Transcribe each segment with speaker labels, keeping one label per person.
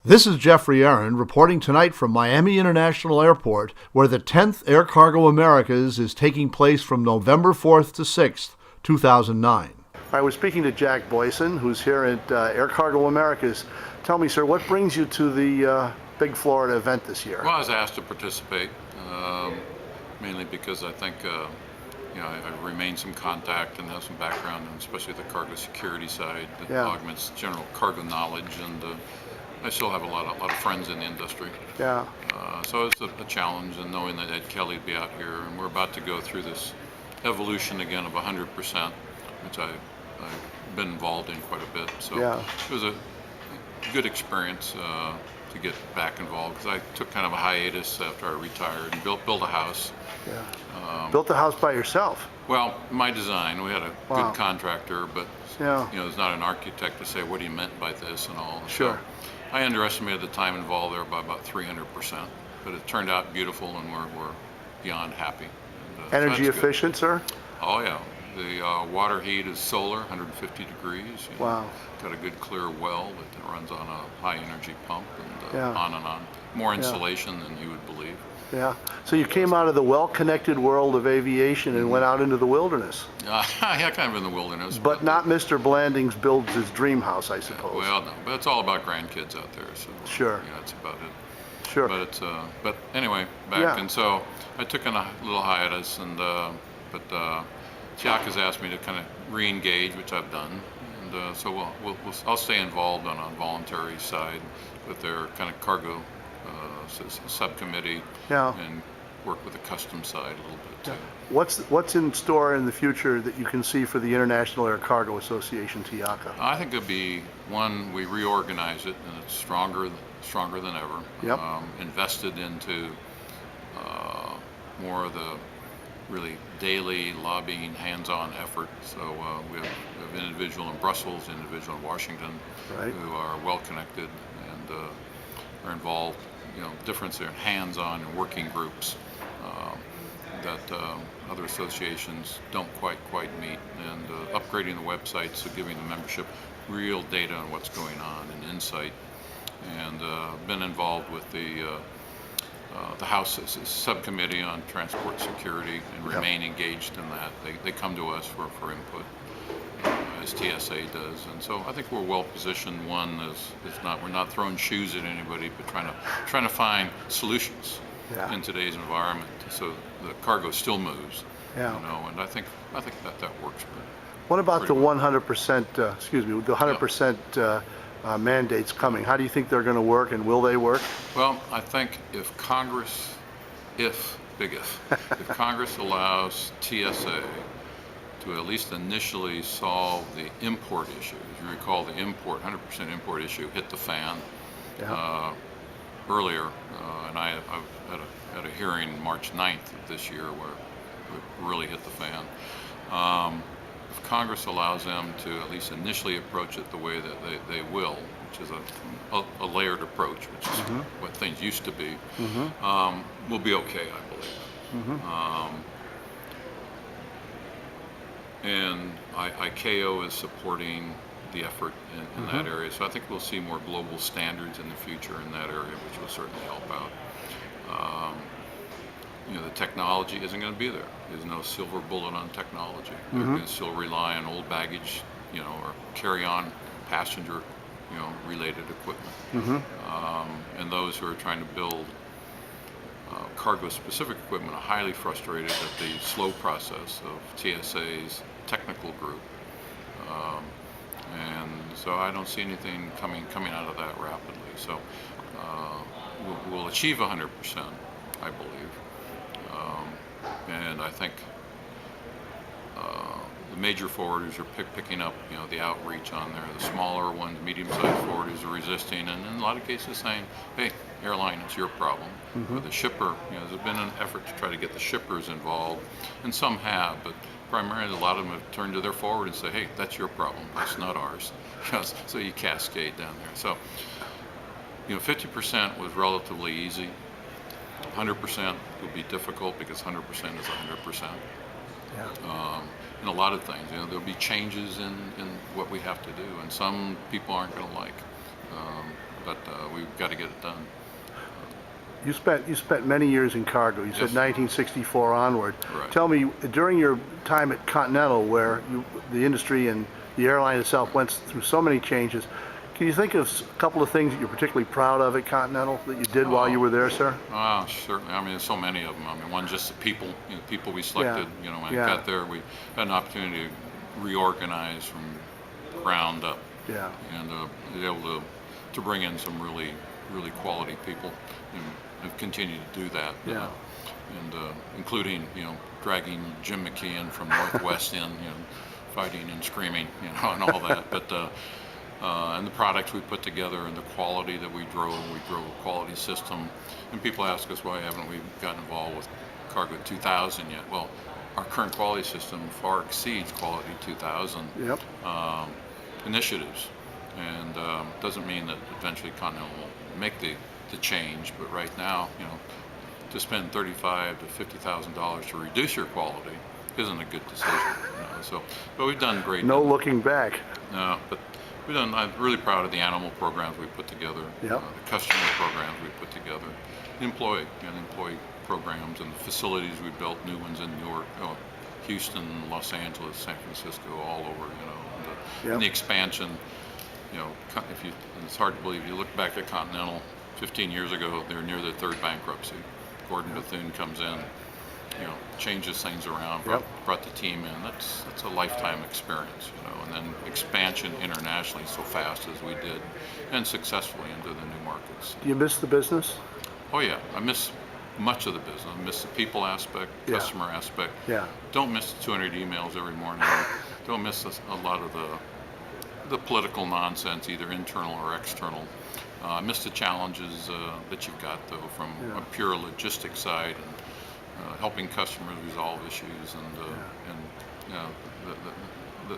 Speaker 1: This is Jeffrey Aaron reporting tonight from Miami International Airport, where the 10th Air Cargo Americas is taking place from November 4th to 6th, 2009. I was speaking to Jack Boisen, who's here at Air Cargo Americas. Tell me, sir, what brings you to the big Florida event this year?
Speaker 2: Well, I was asked to participate, mainly because I think I've remained some contact and have some background, and especially the cargo security side that augments general cargo knowledge, and I still have a lot of friends in the industry.
Speaker 1: Yeah.
Speaker 2: So it's a challenge, and knowing that Ed Kelly would be out here, and we're about to go through this evolution again of 100%, which I've been involved in quite a bit. So it was a good experience to get back involved, because I took kind of a hiatus after I retired and built a house.
Speaker 1: Yeah. Built the house by yourself?
Speaker 2: Well, my design. We had a good contractor, but there's not an architect to say what he meant by this and all.
Speaker 1: Sure.
Speaker 2: So I underestimated the time involved there by about 300%, but it turned out beautiful, and we're beyond happy. And,
Speaker 1: energy efficient, sir?
Speaker 2: Oh yeah. The water heat is solar, 150 degrees.
Speaker 1: Wow.
Speaker 2: Got a good clear well that runs on a high energy pump, and on and on. More insulation than you would believe.
Speaker 1: Yeah. So you came out of the well-connected world of aviation and went out into the wilderness.
Speaker 2: Yeah, kind of in the wilderness.
Speaker 1: But not Mr. Blandings builds his dream house, I suppose.
Speaker 2: Well, no, but it's all about grandkids out there. So
Speaker 1: sure.
Speaker 2: Yeah, that's about it.
Speaker 1: Sure.
Speaker 2: But it's but anyway, back and so I took a little hiatus, and Jack has asked me to kind of re-engage, which I've done, and so I'll stay involved on a voluntary side with their kind of cargo subcommittee, and work with the customs side a little bit too.
Speaker 1: What's in store in the future that you can see for the International Air Cargo Association, TIACA?
Speaker 2: I think it'll be one, we reorganize it, and it's stronger than ever.
Speaker 1: Yep.
Speaker 2: Invested into more of the really daily lobbying, hands-on effort. So we have an individual in Brussels, individual in Washington, who are well connected and are involved. Difference there in hands-on and working groups that other associations don't quite meet, and upgrading the website, so giving the membership real data on what's going on and insight, and been involved with the House subcommittee on transport security, and remain engaged in that. They come to us for input, as TSA does, and so I think we're well positioned. One is we're not throwing shoes at anybody, but trying to find solutions in today's environment, so the cargo still moves. And I think that works.
Speaker 1: What about the 100%? Excuse me, the 100% mandates coming? How do you think they're going to work, and will they work?
Speaker 2: Well, I think if Congress allows TSA to at least initially solve the import issue. As you recall, the 100% import issue hit the fan earlier, and I've had a hearing March 9th of this year where it really hit the fan. If Congress allows them to at least initially approach it the way that they will, which is a layered approach, which is what things used to be, we'll be okay, I believe. And ICAO is supporting the effort in that area, so I think we'll see more global standards in the future in that area, which will certainly help out. The technology isn't going to be there. There's no silver bullet on technology. We're going to still rely on old baggage, or carry-on passenger, related equipment. And those who are trying to build cargo-specific equipment are highly frustrated at the slow process of TSA's technical group, and so I don't see anything coming out of that rapidly. So we'll achieve 100%, I believe, and I think the major forwarders are picking up, the outreach on there. The smaller ones, medium-sized forwarders, are resisting, and in a lot of cases saying, "Hey, airline, it's your problem." Or the shipper, there's been an effort to try to get the shippers involved, and some have, but primarily a lot of them have turned to their forward and say, "Hey, that's your problem. That's not ours." So you cascade down there. So 50% was relatively easy. 100% would be difficult, because 100% is 100%. In a lot of things, there'll be changes in what we have to do, and some people aren't going to like. but we've got to get it done.
Speaker 1: You spent many years in cargo. You said 1964 onward.
Speaker 2: Right.
Speaker 1: Tell me, during your time at Continental, where the industry and the airline itself went through so many changes, can you think of a couple of things that you're particularly proud of at Continental that you did while you were there, sir?
Speaker 2: Certainly. I mean, there's so many of them. I mean, one, just the people, people we selected. When I got there, we had an opportunity to reorganize from ground up.
Speaker 1: Yeah.
Speaker 2: And be able to bring in some really quality people, and have continued to do that.
Speaker 1: Yeah.
Speaker 2: Including dragging Jim McKeon from Northwest in, fighting and screaming, and all that. But and the products we put together and the quality that we drove a quality system. And people ask us, why haven't we gotten involved with Cargo 2000 yet? Well, our current quality system far exceeds Quality 2000 initiatives, and doesn't mean that eventually Continental will make the change, but right now, to spend $35,000 to $50,000 to reduce your quality isn't a good decision. But we've done great.
Speaker 1: No looking back.
Speaker 2: No, but I'm really proud of the animal programs we put together, the customer programs we put together, the employee programs, and the facilities we built, new ones in Newark, Houston, Los Angeles, San Francisco, all over, and the expansion. It's hard to believe. You look back at Continental 15 years ago, they were near their third bankruptcy. Gordon Bethune comes in, changes things around, brought the team in. That's a lifetime experience, and then expansion internationally so fast as we did, and successfully into the new markets.
Speaker 1: Do you miss the business?
Speaker 2: Oh yeah, I miss much of the business. I miss the people aspect, customer aspect.
Speaker 1: Yeah.
Speaker 2: Don't miss the 200 emails every morning. Don't miss a lot of the political nonsense, either internal or external. I miss the challenges that you've got, though, from a pure logistics side, and helping customers resolve issues, and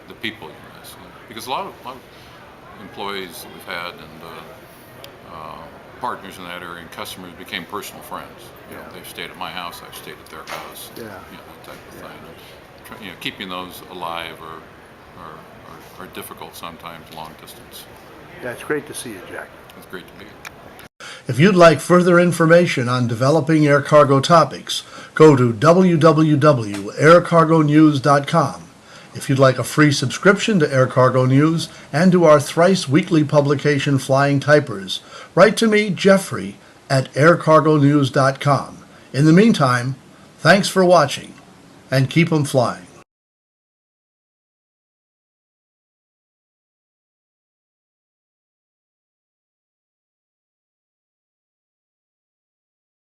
Speaker 2: the people you miss. Because a lot of employees that we've had and partners in that area and customers became personal friends. They've stayed at my house, I've stayed at their house. That type of thing. And, keeping those alive are difficult sometimes, long distance.
Speaker 1: Yeah, it's great to see you, Jack.
Speaker 2: It's great to be here.
Speaker 1: If you'd like further information on developing air cargo topics, go to www.aircargonews.com. If you'd like a free subscription to Air Cargo News and to our thrice weekly publication Flying Typers, write to me, Jeffrey, at aircargonews.com. In the meantime, thanks for watching, and keep 'em flying.